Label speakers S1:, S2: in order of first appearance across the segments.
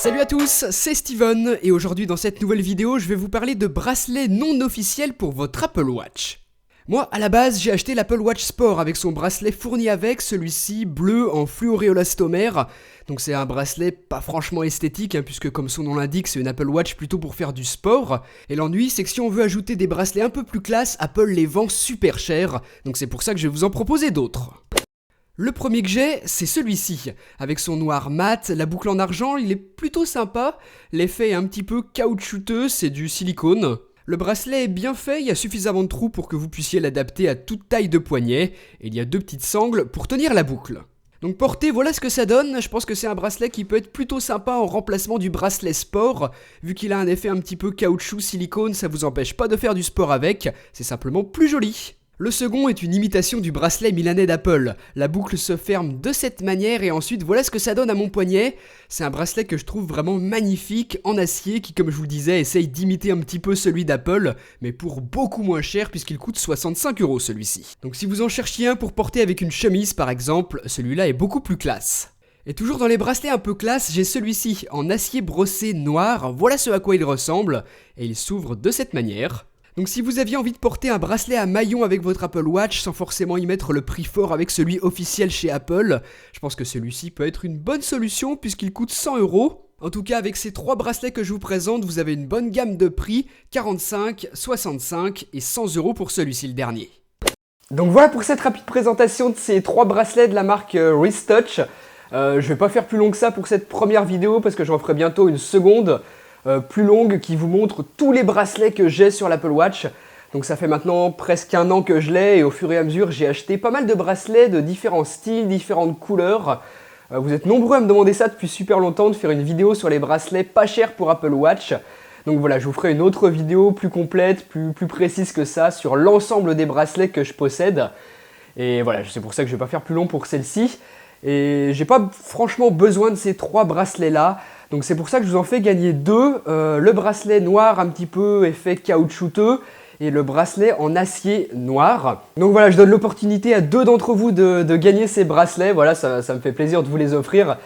S1: Salut à tous, c'est Steven et aujourd'hui dans cette nouvelle vidéo je vais vous parler de bracelets non officiels pour votre Apple Watch. Moi à la base j'ai acheté l'Apple Watch Sport avec son bracelet fourni avec, celui-ci bleu en fluoréolastomère. Donc c'est un bracelet pas franchement esthétique puisque comme son nom l'indique c'est une Apple Watch plutôt pour faire du sport. Et l'ennui c'est que si on veut ajouter des bracelets un peu plus classe, Apple les vend super cher. Donc c'est pour ça que je vais vous en proposer d'autres. Le premier que j'ai, c'est celui-ci. Avec son noir mat, la boucle en argent, il est plutôt sympa. L'effet est un petit peu caoutchouteux, c'est du silicone. Le bracelet est bien fait, il y a suffisamment de trous pour que vous puissiez l'adapter à toute taille de poignet. Et il y a deux petites sangles pour tenir la boucle. Donc porté, voilà ce que ça donne. Je pense que c'est un bracelet qui peut être plutôt sympa en remplacement du bracelet sport. Vu qu'il a un effet un petit peu caoutchouc silicone, ça vous empêche pas de faire du sport avec. C'est simplement plus joli. Le second est une imitation du bracelet milanais d'Apple. La boucle se ferme de cette manière et ensuite voilà ce que ça donne à mon poignet. C'est un bracelet que je trouve vraiment magnifique, en acier, qui comme je vous le disais essaye d'imiter un petit peu celui d'Apple, mais pour beaucoup moins cher puisqu'il coûte 65€ celui-ci. Donc si vous en cherchiez un pour porter avec une chemise par exemple, celui-là est beaucoup plus classe. Et toujours dans les bracelets un peu classe, j'ai celui-ci en acier brossé noir, voilà ce à quoi il ressemble, et il s'ouvre de cette manière. Donc si vous aviez envie de porter un bracelet à maillon avec votre Apple Watch sans forcément y mettre le prix fort avec celui officiel chez Apple, je pense que celui-ci peut être une bonne solution puisqu'il coûte 100€. En tout cas avec ces trois bracelets que je vous présente, vous avez une bonne gamme de prix, 45, 65 et 100€ pour celui-ci le dernier. Donc voilà pour cette rapide présentation de ces trois bracelets de la marque Wrist Touch. Je vais pas faire plus long que ça pour cette première vidéo parce que j'en ferai bientôt une seconde. Plus longue qui vous montre tous les bracelets que j'ai sur l'Apple Watch. Donc ça fait maintenant presque un an que je l'ai et au fur et à mesure j'ai acheté pas mal de bracelets de différents styles, différentes couleurs. Vous êtes nombreux à me demander ça depuis super longtemps, de faire une vidéo sur les bracelets pas chers pour Apple Watch. Donc voilà, je vous ferai une autre vidéo plus complète, plus précise que ça sur l'ensemble des bracelets que je possède. Et voilà, c'est pour ça que je vais pas faire plus long pour celle-ci. Et j'ai pas franchement besoin de ces trois bracelets là. Donc c'est pour ça que je vous en fais gagner deux, le bracelet noir un petit peu effet caoutchouteux et le bracelet en acier noir. Donc voilà, je donne l'opportunité à deux d'entre vous de gagner ces bracelets, voilà, ça me fait plaisir de vous les offrir.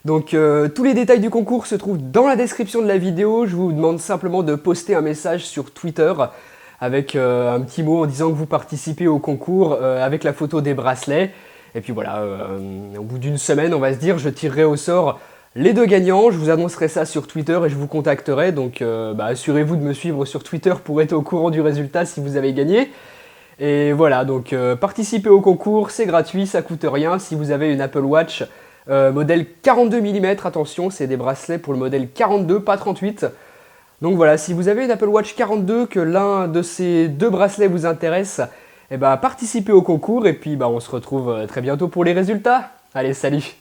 S1: Donc tous les détails du concours se trouvent dans la description de la vidéo, je vous demande simplement de poster un message sur Twitter avec un petit mot en disant que vous participez au concours avec la photo des bracelets. Et puis voilà, au bout d'une semaine, on va se dire, je tirerai au sort les deux gagnants, je vous annoncerai ça sur Twitter et je vous contacterai, donc assurez-vous de me suivre sur Twitter pour être au courant du résultat si vous avez gagné. Et voilà, donc participez au concours, c'est gratuit, ça coûte rien. Si vous avez une Apple Watch modèle 42 mm, attention, c'est des bracelets pour le modèle 42, pas 38. Donc voilà, si vous avez une Apple Watch 42, que l'un de ces deux bracelets vous intéresse, participez au concours et puis on se retrouve très bientôt pour les résultats. Allez, salut!